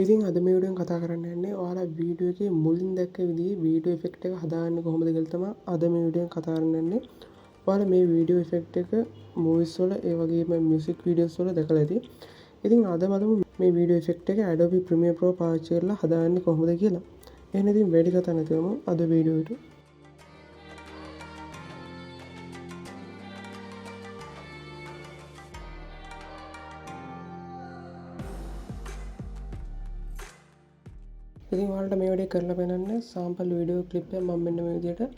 ඉතින් අද මේ වීඩියෝෙන් කතා කරන්න යන්නේ ඔයාලා වීඩියෝ එකේ මුලින් දැක්ක විදිහේ වීඩියෝ ඉෆෙක්ට් එක හදාගන්නේ කොහොමද කියලා තමයි අද මේ වීඩියෝෙන් කතා කරන්න යන්නේ. ඔයාලා මේ වීඩියෝ ඉෆෙක්ට් එක මූවිස් වල ඒ වගේම මියුසික් වීඩියෝස් වල දැකලා ඇති. ඉතින් අද බලමු මේ වීඩියෝ ඉෆෙක්ට් එක Adobe Premiere Pro පාවිච්චි කරලා හදාගන්නේ කොහොමද කියලා. එහෙනම් ඉතින් වැඩි කතා නැතිවම අද වීඩියෝ එකට. ඉතින් ඔයාලට මේ වැඩේ කරලා පෙන්නන්න සාම්පල් වීඩියෝ ක්ලිප් එකක් මම මෙන්න මේ විදිහට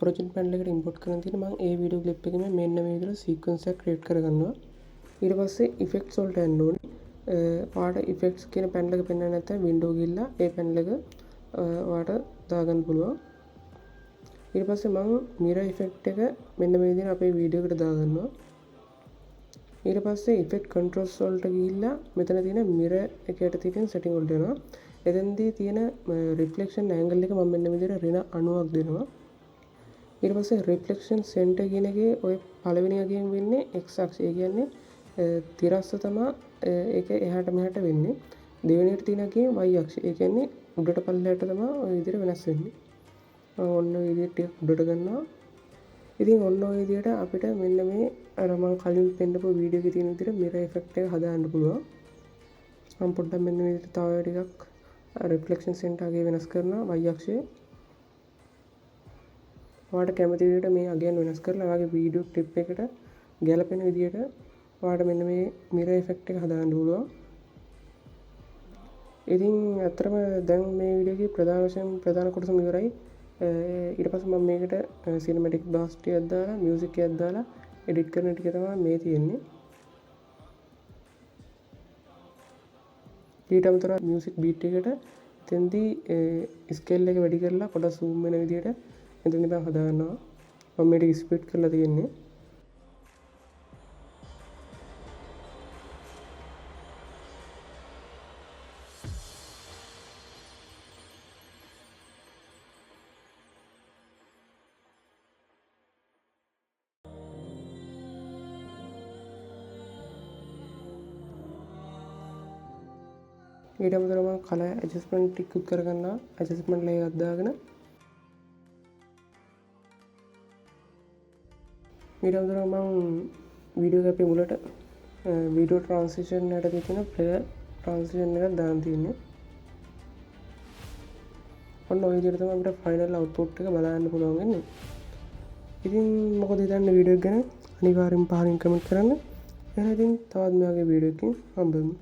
ප්‍රොජෙක්ට් පැනල් එකට ඉම්පෝට් කරන තියෙන මම ඒ වීඩියෝ ක්ලිප් එකෙම මෙන්න මේ විදිහට සීක්වෙන්ස් එකක් ක්‍රියේට් කරගන්නවා. ඊට පස්සේ ඉෆෙක්ට්ස් වලට යන්න ඕනේ. ඔයාලට ඉෆෙක්ට්ස් කියන පැනල් එක පෙන්වන්න නැත්නම් වින්ඩෝ ගිහලා ඒ පැනල් එක ඔයාලට දාගන්න පුළුවන්. ඊට පස්සේ මම මිරර් ඉෆෙක්ට් එක මෙන්න මේ විදිහට අපේ වීඩියෝ එකට දාගන්නවා. ඊට පස්සේ ඉෆෙක්ට් කන්ට්‍රෝල්ස් වලට ගිහිල්ලා මෙතන තියෙන මිරර් එකකට තියෙන සෙටින් වලට යනවා. එතෙන්දී තියෙන රිෆ්ලෙක්ෂන් ඇන්ගල් එක මම මෙන්න මේ විදිහට ඍණ 90ක් දෙනවා. ඊට පස්සේ රිෆ්ලෙක්ෂන් සෙන්ටර් කියන එකේ ඔය පළවෙනි අගයෙන් වෙන්නේ x අක්ෂය. ඒ කියන්නේ තිරස්ස තමයි ඒක එහාට මෙහාට වෙන්නේ. දෙවෙනියට තියෙන අගයේ y අක්ෂය. ඒ කියන්නේ උඩට පල්ලයට තමයි ඔය විදිහට වෙනස් වෙන්නේ. මම ඔන්න ඔය විදිහට ටික උඩට ගන්නවා. ඉතින් ඔන්න ඔය විදිහට අපිට මෙන්න මේ අර මම කලින් පෙන්නපු වීඩියෝ එකේ තියෙන විදිහට මිරර් ඉෆෙක්ට් එක හදාගන්න පුළුවන්. මම පොඩ්ඩක් මෙන්න මේ විදිහට තව ටිකක් රිෆ්ලෙක්ෂන් සෙන්ටර් අගය වෙනස් කරනවා y අක්ෂයේ. ඔයාලට කැමති විදිහට මේ අගයන් වෙනස් කරලා ඔයාගේ වීඩියෝ ක්ලිප් එකට ගැලපෙන විදිහට ඔයාලට මෙන්න මේ මිරර් ඉෆෙක්ට් එක හදාගන්න පුළුවන්. ඉතින් අත්‍තරම දැන් මේ වීඩියෝ එකේ ප්‍රධාන කොටසම ඉවරයි. ඊට පස්සේ මම මේකට සිනමැටික් බාස්ට් එකක් දාලා මියුසික් එකක් දාලා එඩිට් කරන ටික තමයි මේ තියෙන්නේ. ඊට අමතරව මියුසික් බීට් එකට එතෙන්දී ස්කේල් එක වැඩි කරලා පොඩ්ඩක් zoom වෙන විදිහට එතෙන්දී මම හදාගන්නවා. මම මේක ස්ප්ලිට් කරලා තියෙන්නේ. ඊට අමතරව මම කලර් ඇඩ්ජස්ට්මන්ට් ටිකකුත් කරගන්නවා. ඇඩ්ජස්ට්මන්ට් ලේයර් එකක් දාගෙන ඊට අමතරව මම වීඩියෝ එක අපේ මුලට වීඩියෝ ට්‍රාන්සිෂන් යටතේ තියෙන ප්ලේයර් ට්‍රාන්සිෂන් එකක් දාන්න තියෙන්නේ. ඔන්න ඔය විදිහට තමයි අපිට ෆයිනල් අවුට්පුට් එක බලන්න පුළුවන් වෙන්නේ. ඉතින් මොකද හිතන්නේ වීඩියෝ එක ගැන? අනිවාර්යෙන් පහලින් කමෙන්ට් කරන්න. එහෙනම් ඉතින් තවත් මේ වගේ වීඩියෝ එකකින් හම්බෙමු.